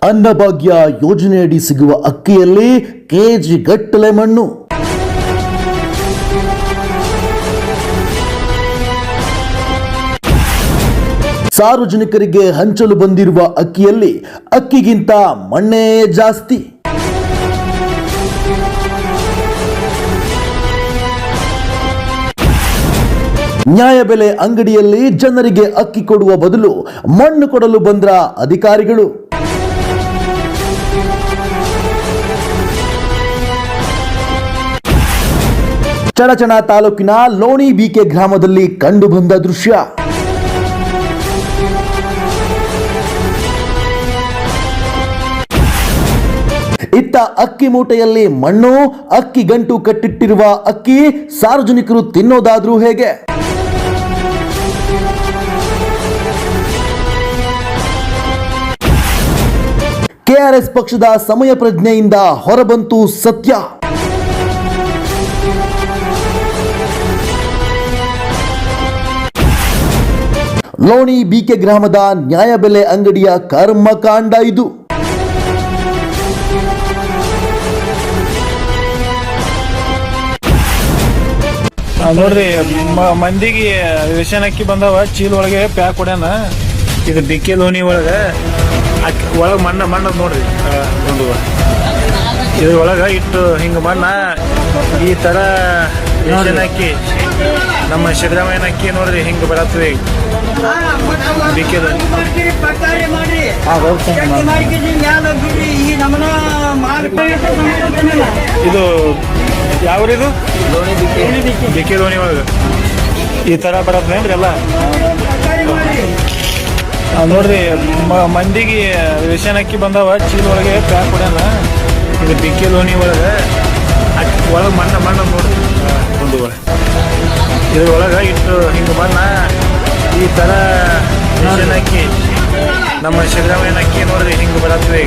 ಅನ್ನಭಾಗ್ಯ ಯೋಜನೆಯಡಿ ಸಿಗುವ ಅಕ್ಕಿಯಲ್ಲಿ ಕೆಜಿ ಗಟ್ಟಲೆ ಮಣ್ಣು. ಸಾರ್ವಜನಿಕರಿಗೆ ಹಂಚಲು ಬಂದಿರುವ ಅಕ್ಕಿಯಲ್ಲಿ ಅಕ್ಕಿಗಿಂತ ಮಣ್ಣೇ ಜಾಸ್ತಿ. ನ್ಯಾಯಬೆಲೆ ಅಂಗಡಿಯಲ್ಲಿ ಜನರಿಗೆ ಅಕ್ಕಿ ಕೊಡುವ ಬದಲು ಮಣ್ಣು ಕೊಡಲು ಬಂದ್ರ ಅಧಿಕಾರಿಗಳು. ಚಡಚಣ ತಾಲೂಕಿನ ಲೋಣಿ ಬಿಕೆ ಗ್ರಾಮದಲ್ಲಿ ಕಂಡುಬಂದ ದೃಶ್ಯ. ಇತ್ತ ಅಕ್ಕಿ ಮೂಟೆಯಲ್ಲಿ ಮಣ್ಣು, ಅಕ್ಕಿ ಗಂಟು ಕಟ್ಟಿಟ್ಟಿರುವ ಅಕ್ಕಿ ಸಾರ್ವಜನಿಕರು ತಿನ್ನೋದಾದ್ರೂ ಹೇಗೆ? ಕೆಆರ್ಎಸ್ ಪಕ್ಷದ ಸಮಯ ಪ್ರಜ್ಞೆಯಿಂದ ಹೊರಬಂತು ಸತ್ಯ. ಲೋಣಿ ಬಿಕೆ ಗ್ರಾಮದ ನ್ಯಾಯಬೆಲೆ ಅಂಗಡಿಯ ಕರ್ಮಕಾಂಡ ಇದು. ನೋಡ್ರಿ, ಮಂದಿಗೆ ರೇಷನ್ ಅಕ್ಕಿ ಬಂದವ, ಚೀಲ ಒಳಗೆ ಪ್ಯಾಕ್ ಕೊಡ್ಯಾನ. ಇದು ಬಿಕ್ಕೆ ಲೋಣಿ ಒಳಗೆ ಒಳಗೆ ಮಣ್ಣ ನೋಡ್ರಿ, ಒಂದು ಇದ್ರ ಒಳಗೆ ಇಟ್ಟು ಹಿಂಗೆ ಮಣ್ಣ ಈ ಥರ ರೇಷನ್ ಅಕ್ಕಿ ನಮ್ಮ ಸಿದ್ದರಾಮಯ್ಯನ ಅಕ್ಕಿ ನೋಡ್ರಿ ಹಿಂಗೆ ಬರತ್ವಿ. ಬಿಕ್ಕೆ ಇದು ಯಾವ್ರಿದು ಬಿಕ್ಕೆ ಲೋಣಿ ಒಳಗೆ ಈ ಥರ ಬರತ್ತೇನ್ರಿ ಎಲ್ಲ. ನೋಡ್ರಿ, ಮಂದಿಗೆ ರೇಷನ್ ಅಕ್ಕಿ ಬಂದವ, ಚೀಲ ಒಳಗೆ ಪ್ಯಾಕ್ ಕೊಡ್ಯಾನ. ಇದು ಬಿಕ್ಕೆ ಲೋಣಿ ಒಳಗೆ ಒಳಗೆ ಮಣ್ಣ ನೋಡ್ರಿ, ಒಂದು ಇದ್ರ ಒಳಗೆ ಇಟ್ಟು ಹಿಂಗೆ ಮಣ್ಣ ಈ ಥರ ರೇಷನ್ ಅಕ್ಕಿ ನಮ್ಮ ಸಿದ್ದರಾಮಯ್ಯನ ಅಕ್ಕಿ ನೋಡ್ರಿ ಹಿಂಗೆ ಬರತ್ವಿ.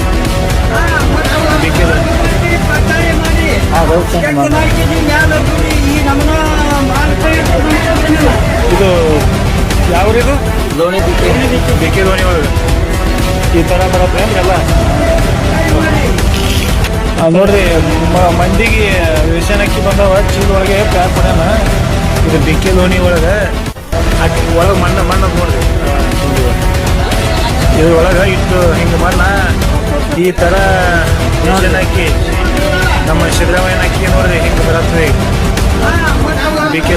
ಬಿಕ್ಕೆ ಇದು ಯಾವ್ರಿದು ಲೋಣಿ ಬಿಕ್ಕೆ ಲೋಣಿ ಒಳಗೆ ಈ ಥರ ಬರತ್ತೆ ಎಲ್ಲ. ನೋಡ್ರಿ, ಮಂದಿಗೆ ರೇಷನ್ ಅಕ್ಕಿ ಬಂದವ, ಚೀಲ ಒಳಗೆ ಪ್ಯಾಕ್ ಕೊಡ್ಯಾನ. ಇದು ಬಿಕ್ಕೆ ಲೋಣಿ ಒಳಗೆ ಒಳಗೆ ಮಣ್ಣ ನೋಡ್ರಿ, ಇದ್ರ ಒಳಗೆ ಇಟ್ಟು ಹಿಂಗೆ ಮಣ್ಣ ಈ ಥರ ರೇಷನ್ ಅಕ್ಕಿ ನಮ್ಮ ಸಿದ್ದರಾಮಯ್ಯನ ಅಕ್ಕಿ ನೋಡ್ರಿ ಹಿಂಗೆ ಬರತ್ವಿ. ಬಿಕ್ಕೆ